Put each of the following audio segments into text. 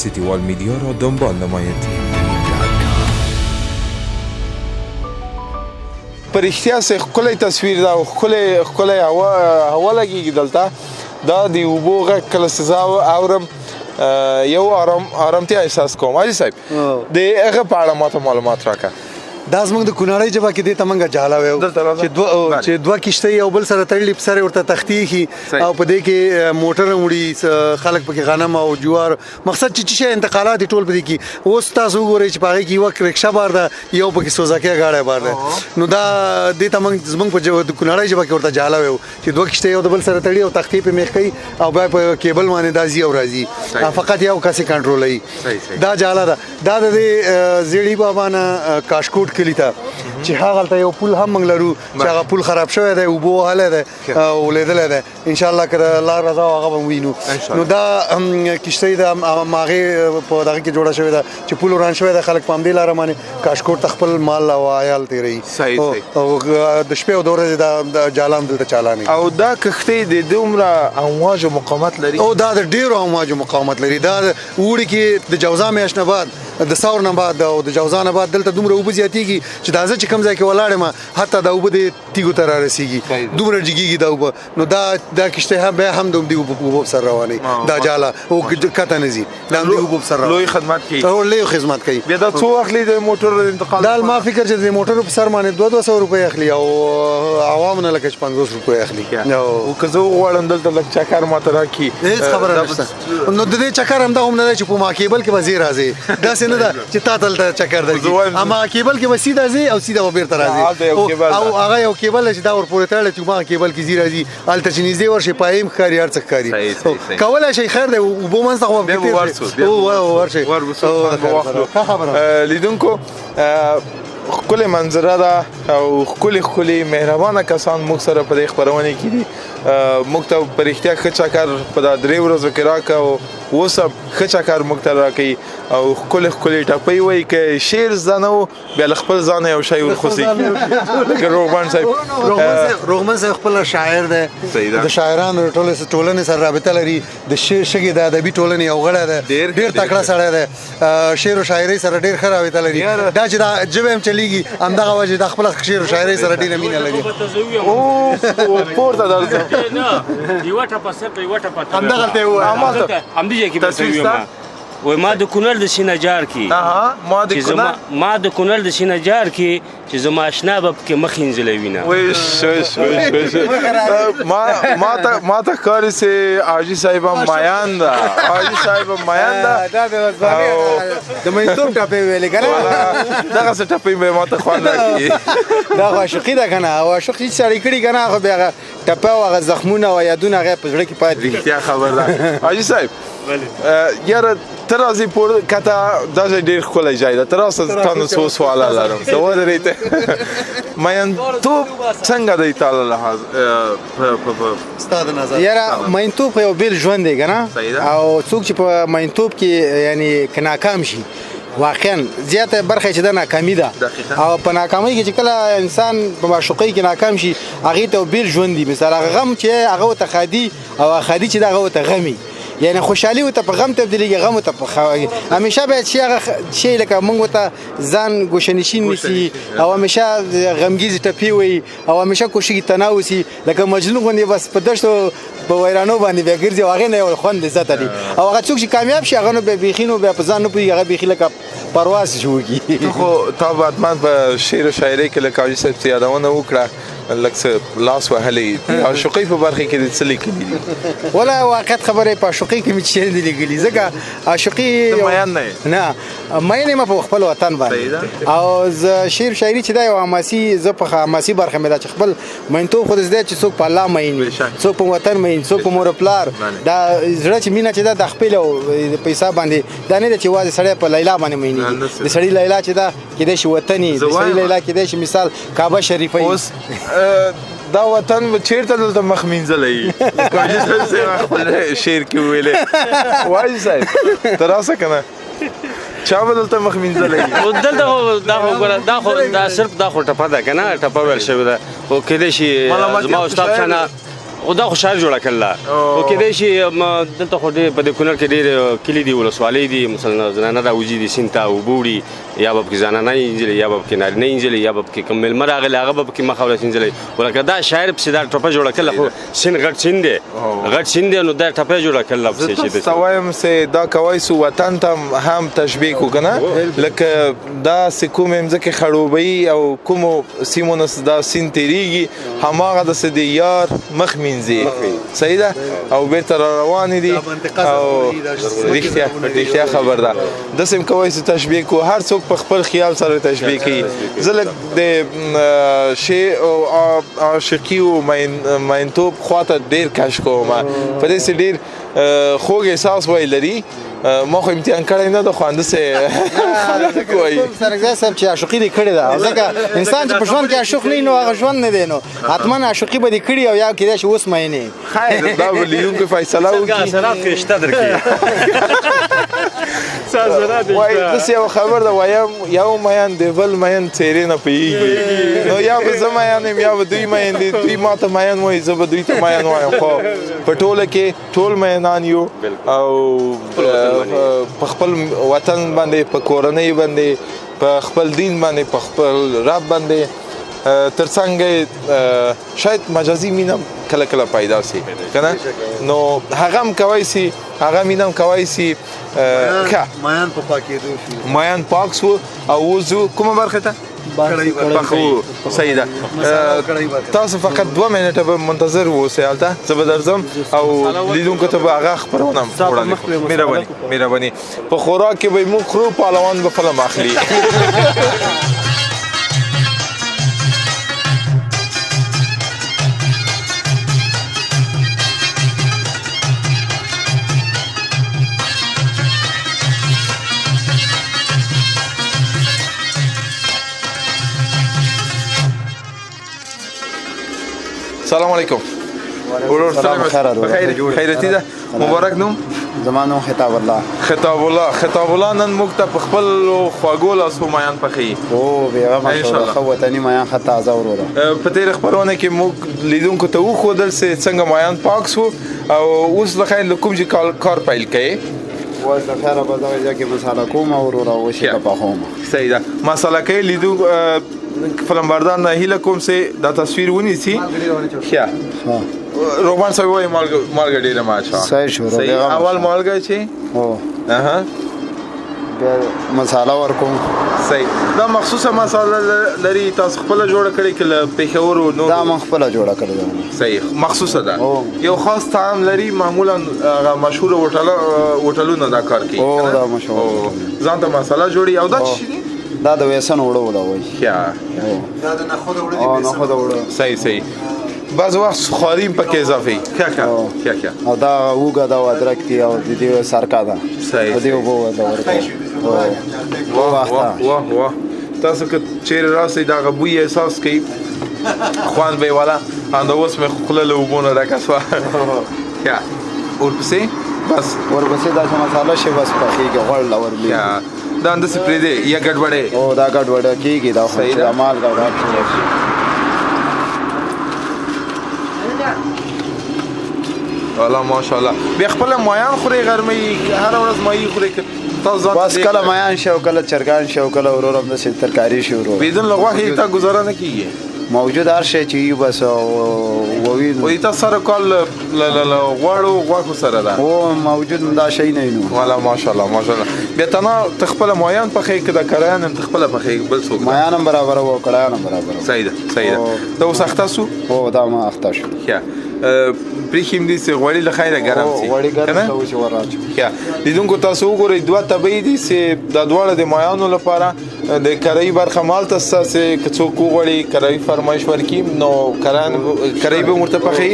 سیتیوال میدیا را دنبال نمایید. پرشتیا سه ښکلی تصویر دا او ښکلی هوا لګېږي دلته. دا د اوبو غږ کله چې زه اورم یو ارامتیا احساس کوم. حاجي صاحب د هغه په اړه ماته معلومات راکړه. دا زموږ د کونړۍ ژبه کې دې ته موږ جاله وایو چې دوه کښتۍ یو بل سره تړلي په سر ورته تختې ایښي او په دې کې موټر وړي خلک پکې غنم او جوار مقصد چې شي انتقالات ټول په دې کې. اوس تاسو وګورئ چې په هغې کې یوه رکشه بار ده یو پکې سوزکۍ گاډی بار ده. نو دا دې ته زموږ په د کونړۍ ژبه کې ورته جاله وایو چې دوه کښتۍ یو د بل سره تړي او تختې پې میخ کوي او بیا په کیبل باندې دا ځي او راځي فقط یو کس یې کنټرولوي. دا جاله ده. دا د دې زیړي بابا نه کاشکوټ کلي ته چې هغلته یو پل هم موږ لرو چې هغه پل خراب شوی دی اوبه وهلی دی او لیدلی دی. انشاءالله که د لار راځه هغه به وینو. نو دا کښتۍ د هغې په دغه کې جوړه شوې ده چې پل وران شوی دی. خلک په همدې لاره باندې کاشکوټ ته خپل مال او عیال تېروي او د شپې او د ورځې دا جاله هم دلته چالانوي. او دا کښتۍ د دومره امواجو مقاومت لري؟ او دا د ډېرو امواجو مقاومت لري. دا اوړي کې د جوزا میاشت نه بعد د ثور نه بعد او د جوزا نه بعد دلته دومره اوبه زیاتېږي چې دا زه چې کوم ځای کې ولاړ یم حتی دا اوبه د تیږو ته رارسېږي دومره جګېږي دا اوبه. نو دا کښتۍ هم بیا هم د همدې اوبو په سر روانوي. دا جاله او کته نه ځي د همدې اوبو په سر روانوي. لوی خدمت کوي او لوی خدمت کوي. بیا دا څو اخلي د موټر انتقال؟ دا ما فکر چې د موټرو په سر باندې 200 روپۍ اخلي او عوام نه لکه 50 روپۍ اخلي. او که زه وغواړم دلته لږ چکر ماته راکړي هېڅ خبره نشته. نو د دې چکر همدغه هم نه دی چې په ما کیبل کې به ځې راځې. داسې نه ده چې تا دلته چکر درکړي. اما کیبل کې به سیده ځې او سیده به بیرته راځې. او هغه یو کیبل چې دا ورپورې تړلی چې ما کیبل کې ځي راځي هلته چې نږدې ورشي پایې هم ښکاري هر څه ښکاري. کولی شئ خیر دی اوبو منځ ته خو ورشئ. ښه خبره. لیدونکو ښکلې منظره ده او ښکلې مهربانه کسان موږ سره په دې خپرونې کې دي. موږ ته په رښتیا ښه چکر په دا 3 ورځو کې راکړه او اوس هم ښه چکر موږ ته راکوي او ښکلې ټپۍ وایي که شعر زده نه و بیا له خپل ځانه یو شی ورخوځي لکه روغبان صاحب. روغبان صاحب خپل شاعر دی. د شاعرانو ټولنې سره رابطه لري. د شګې د ادبي ټولنې یو غړی دی. ډېر تکړه سړی دی. شعر و شاعرۍ سره ډېر ښه رابطه لري. دا چې دا ژبه هم چلیږي همدغه وجې د خپله شعر و شاعرۍ سره ډېره مینه لري. پورته درځم یوه ټپه صرف یوه ټپه همدغلته یې ووایه. همدې ځای کې به ته ویم وای ما د کونړ د سینهجار کې ما د کونړ د سینهجار کې چې زما اشنا به پکې مخ اینځلی وینه. ما ته ښکاري چې حاجي صاحب هم مایان ده. حاجي صاحب هم مایان ده. د مینتوب ټپې ویلې که نه دغسې ټپۍ به ما ته خوند راکړي. دا خو عاشقي ده که نه او عاشق هېڅ سړی کړي که نه خو بیا هغه ټپه او هغه زخمونه او یادونه هغه په زړه کې پاتې دي. رښتیا خبر ده. حاجي صاحب یاره ته راځې پورته کته دا ځای ډېر ښکلی ځای ده. ته راسه تا نه څو سواله لرم. ته ودرې ته مینتوب څنګه دی تا له لحاظ ستا د نظر؟ یاره مینتوب خو یو بېل ژوند دی که نه او څوک چې په مینتوب کې یعنی که ناکام شي واقعا زیاته برخه چې د ناکامي ده او په ناکامۍ کې چې کله انسان په معشوقۍ کې ناکام شي هغې ته بېل ژوند دی. مثال هغه غم چې هغه ورته ښادي او ښادي چې د هغه ورته غمي یعنی خوشحالي ورته په غم تبدیلېږي غم ورته په همیشه باید چې هغه شی لکه موږ ورته ځان ګوشهنشین نیسي او همیشه غمګیزې ټپې وایي او همیشه کوشش تناو وسي لکه مجنون غوندې بس په دشتو په ویرانو باندې بیا ګرځي او هغې نه یو خوند عزت لري. او هغه څوک چې کامیاب شي هغه نو بیا بیخي نو بیا په ځان نه پوهېږي هغه بیخي لکه پرواز جوړېږي. خو تا به حتما په شعر و شاعرۍ کې لکه حاجي صاحب څه یادونه وکړه لږ څه لاس وهلی عاشقۍ په برخه کې دې څه لیکلي دي؟ ولا واقعیت خبره په عاشقۍ کې مې څه نه دي لیکلي ځکه عاشقي مین نه مین یم په خپل وطن باندې او زه شعر شاعري چې دا یو حماسي زه په حماسي برخه مې دا چې خپل مینتوب خو دې چې څوک په الله مین وي څوک په وطن مین څوک په مور پلار دا زړه چې مینه چې دا د خپل پیسې باندې دا نه ده چې یوازې سړی په لیلا باندې مینېږي. د سړي لیلا چې دا کېدای شي وطني د سړي لیلا کېدای شي مثال کعبه شریفه اوس دا وطن چیرته دلته مخ مینځلی خپل شعر کې ویلې وایي صاحب ته راسه که نه چا به دلته مخ مینځلی دلته دا صرف دا خو ټپه ده که نه ټپه ویل شوې ده خو کېدای شي زما استاد ښه نه خو دا خو شهر جوړه کړله خو کېدای شي دلته خو ډېر په دې کونړ کې ډېر کلي دي ولسوالۍ دي مثلا زنانه راوځي دي سیند ته اوبه وړي یا به پکې زنانه نجلۍ یا به پکې نارینه نجلۍ یا به پکې کوم مېلمه راغلی هغه به پکې مخه ولس نجلۍ ولکه دا شاعر پسې دا ټپه جوړه کړله خو سیند غټ سیند دی غټ سیند دی نو دا ټپه جوړه کړله پسې چې زه وایم چې دا کوای سو وطن ته هم تشبیه کو کنه لکه دا کومې مځکې خړوبوي او کومو سیمو نه دا سیند تېرېږي هماغه داسې د یار مخ مینځي صحیح ده او بیرته را روانې دي او رښتیا خبر ده داسې هم کوای سو تشبیه کو هر څوک په خپل خیال سره تشبیه کوي زه لږ د شی او عاشقي او مینتوب خواته ډېر کش کوم په داسې ډېر خوږ احساس وای لري ما خو امتحان کړی نه ده خو همداسې خلک وایي سرکزی صاحب چې عاشقي دې کړې ده ځکه انسان چې په ژوند کې عاشق نه وي نو هغه ژوند نه دی نو حتما عاشقي به دې کړي او یا کېدای شي اوس مینې خیر دا به لیدونکي فیصله وکړي اثرات کې شته درکړي وای داسې یو خبر ده وایم یو مین د بل مین څېرې نه پوهېږي نو یا به زه مین یم یا به دوی مین دي دوی ما ته مین وایي زه به دوی ته مین وایم خو په ټوله کې ټول مینان یو او په خپل وطن باندې په کورنۍ باندې په خپل دین باندې په خپل رب باندې ترڅنګ شاید مجازي مینه کله کله پیدا سي کنه نو هغه هم کوي سي هغه مینه کوي سي مایان په پاکېدو شو مایان پاک سو او وزو کومه برخه ته پخو صحیح ده تاسو فقط 2 منټه به منتظر اوسئ هلته زه به درځم او لیدونکو ته به هغه خبرونه وړاندې مهرباني په خوراک کې به موږ خورو پهلوان به فلم اخلي سلام علیکم ورور سلام خیرتی ده مبارک نوم زما نوم خطاب الله نن موږ ته په خپل خواږو لاسو مایان پخې او بیا ماشاءالله خو وطني مایان خط تازه وروره په تیر خبرونه کې موږ لیدونکو ته وښودل چې څنګه مایان پاک سو او اوس د خیر کوم چې کار پیل کړي واس د خیره په دغه ځای کې مساله کوم وروره وشي په خوم صحیح ده مساله کې لیدو فلم بردان نه هیله کوم چې دا تصویر ونیسي ښه روغبان صاحب وایي مالګه ډېره ماچه صحیح شو اول مالګه چې او بیا مساله ورکوم صحیح دا مخصوصه مساله لري تاسو خپل جوړه کړی کله پېښور نو دا من خپل جوړه کړی صحیح مخصوصه ده یو خاص طعم لري معمولا مشهور هوټلونه دا کار کوي او دا مشهور ځان ته مساله جوړي او دا څه دا د وېسن وړو دا وایي دا د نخود وړو صحیح بعض وخت خاریم پکې اضافي ښه او دا وګه دا ادرک دی او د دې سرکا ده صحیح د دې وګه دا ورته واه تاسو که چیرې راسئ دا غبوی احساس کوي خوان به والا انده اوس مې خوله له اوبو نه ډکه شوه ښه ورپسې بس دا چې مساله شي بس پخېږي غوړ له ورلي دا انداسې پرېږدې یا ګډوډې او دا ګډوډه کېږي دا خو چې مالګه والله ماشاءالله بیا خپل مایان خوري غرمې هر ورځ مایي خوري تاسو بس کله مایان شو کله چرګان شو کله ورورم د ترکاری شو ورور بدون لغوه ته گزاره نه کیږي موجود هر شی چې بس وی تاسو سره کال غواړو غواخو سره ده او موجود دا شی نه نو والله ماشاءالله بیا تنه تخپل مایان په خې کې د کران تخپل په خې بل څوک مایان برابر او کړهان برابر صحیح ده دا اوس اخته سو او دا ما اخته شو پریخیم دي چې غوړي له خیره ګرم سي غوړي ګرم شو چې وراچ ښه لیدونکو تاسو وګورئ دوه تبعی دي چې د دواړه د مایانو لپاره د کرای برخه مال تاسو چې کڅو کوغړي کرای فرمایش ورکی نو کرای به مرتفقي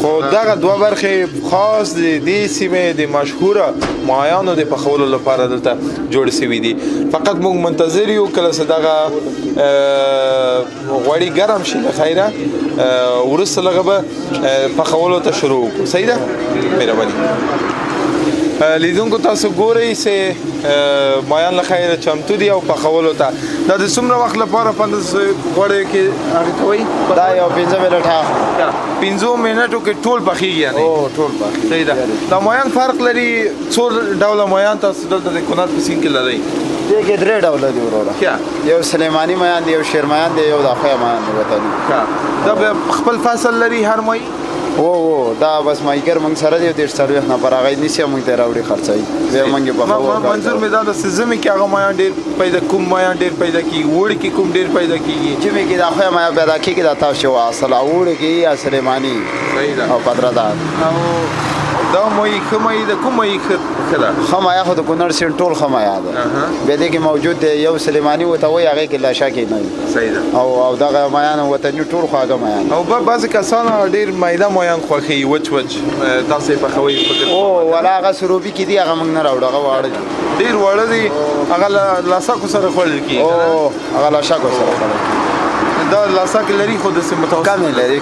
خو دغه دوه برخه خاص د دې سیمه د مشهوره مایانو د پخولو لپاره دلته جوړ شوی دي فقط موږ منتظر یو کله صدغه غوړي ګرم شي له خیره ورسره لغه پخولو ته شروع صحیح ده مهرباني لیدونکو تاسو ګورئ چې مایان له خیره چمتو دي او پخولو ته دا د څومره وخت لپاره 15 غوړیو کې هغې ته وایي دا یو 15 منټه 15 منټو کې ټول پخیږي یعنې او ټول پخیږي صحیح ده دا مایان فرق لري څو ډوله مایان تاسو دلته د کونړ په سیند کې لرئ دې کې درې ډوله دي وروره یو سلیماني میان دی یو شیر میان دی یو د خویا میان دی وطني دا به خپل فصل لري هر مای او دا بس مایګر موږ سره دی د سرویس نه پر هغه نیسه موږ ته راوړي خرڅای به موږ په خو منظور مې دا د سزمه کې هغه مایان ډیر پیدا کوم مایان ډیر پیدا کیږي وړ کې کوم ډیر پیدا کیږي چې مې کې دا خویا میا پیدا کیږي دا تاسو اصل وړ کې یا سلیماني صحیح ده او پدردار او دا مې کومې د کومې خدا خمایا خو د کونړ سین ټول خمایا ده به دې کې موجود دی یو سلیماني وته وي هغه کې لا شک نه صحیح ده او دا میان وطني ټول خواږه میان او بعض کسان ډیر مایده مایان خوخي وچ تاسو په خوي فکر او ولا هغه سروبي کې دی هغه موږ نه راوړو هغه واړه ډیر وړه دي هغه لاسکو سره خوړل کی او هغه لاسکو سره خوړل دا لاسک لري خو د متوسط کامل لري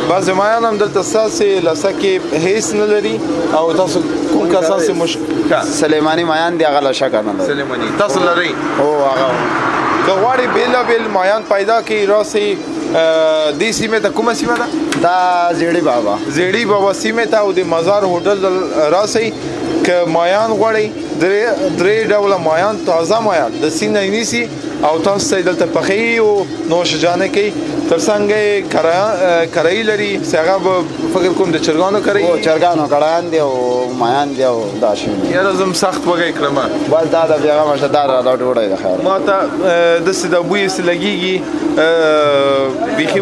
بعض مایان هم دلته ساسي لاسکه هیڅ نه لري او تاسو کوم کسان سه مشکل سلیماني مایان دی هغه لاسک نه لري سلیماني تاسو لري او هغه غواړي بیل مایان پیدا کی راسي دې سیمه ته کومه سیمه ده دا زیړی بابا سیمه ته او د مزار هوټل راسي ک مایان غواړي درې ډوله مایان تازه مایان د سینې نیسی او تاسو دلته پخې او نوش جانې کوي ترڅنګ کرای لري څنګه فکر کوم د چرګانو کوي او چرګانو کړهان دی او مایان دی او داشي یاره زم سخت وګی کړم بس دا بیاغه مشدار دا ډوړی ده خیر ما ته د سیدابوی سلګيږي بيخي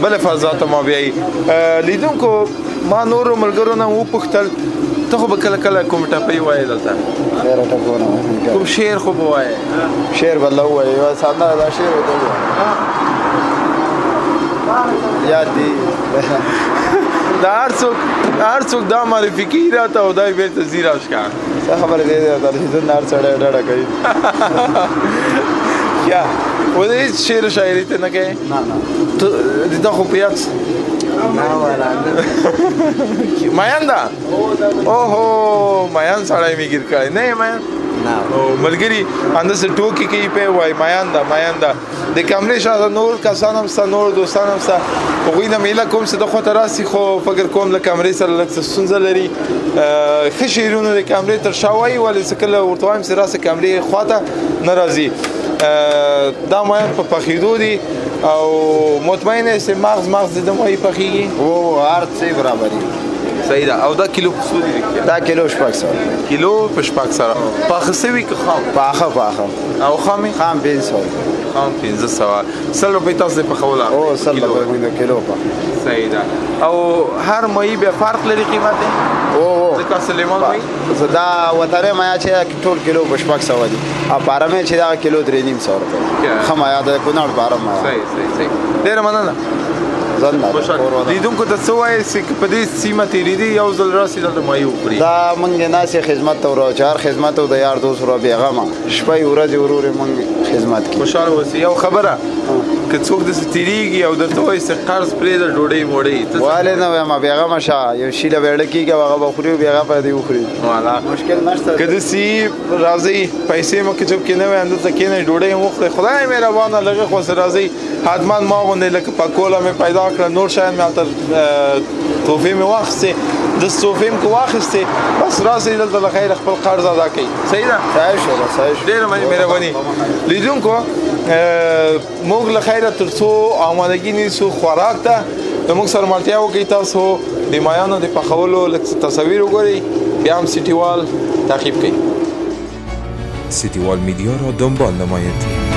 بل فضا ته ما بیاي لیدونکو ما نور ملګرو نه و پختل ته خو کله کله کوم ټپي وای دلته ډیر ټپونه کوم شعر خو وای شعر بل وای او ساده دا شعر وای یاد دی دا هر څوک دا معرفي کی راته او دای بیرته زیرا ښکا څه خبر دی دا هیڅ نار سره ډډه کوي یا و دې شعر شاعري ته نه کوي نه ته دا خو پیاس مایان دا اوهو مایان سړی می ګر کړی نه مایان او ملګری اندسه ټوکی کوي په وای مایان دا د کمرې شاته نور کسانم نور دوستانم خو نه میله کوم څه د خو تراسي خو فکر کوم له کمرې سره لکه سنځ لري خشیرونه د کمرې تر شاوي ولې سکله ورته وایم سره سره کمرې خواته ناراضي دا مایان په پخېدو دي او مطمئن است مغز د مای پخېږي او هر څه برابرۍ صحیح ده او دا کیلو څو دي دا کیلو شپږ سره کیلو په شپږ سره پاخه سوي که خام پاخه او خام 500 خام 500 سل روپۍ تاسو په خوله او سل روپۍ کیلو په صحیح ده او هر مای به فرق لري قیمت او ځکه سلیمان وای دا وتره ما چې ټول کیلو په شپږ سو دي ا پارمه چې دا کیلو 3.5 روپۍ خما یاد کونړ پارمه صحیح ډیر مننه لیدونکو ته څه وایي چې په دې سیمه تیری دي یو ځل راسي دلته مایو وکړي دا مونږ ناسې خدمت ته ورو چار خدمت او د یار دوست ورو بیغمه شپې ورځ ورور مونږ خدمت کوي خوشاله اوسئ یو خبره که څوک د ستیریږي او درته وایي چې قرض پرې د ډوډۍ موړی والے نه ما بیغمه شه یو شی له وړل کیږي هغه بخوري بیغه په دی وخوري والا مشکل نشته کله سی راځي پیسې مو کې چې نه وای اندته کې نه ډوډۍ مخه خدای مهربان لږه خو سره راځي حتمان ما غونډه لکه پکولا مې پیدا کړ نور شاید مې تر توفی مې واخسته د صوفیم کو واخسته بس راځي دلته خیر خپل قرض ادا کړي صحیح ده صحیح شو ډېر مهرباني لیدونکو موږ له خیره ترڅو آمادګي نیسو خوراک ته موږ سره ملتیا وکړئ تاسو د مایانو د پخولو تصاویر وګورئ بیا هم سیټیوال تعقیب کړئ سیتیوال میدیا را دنبال نمایید.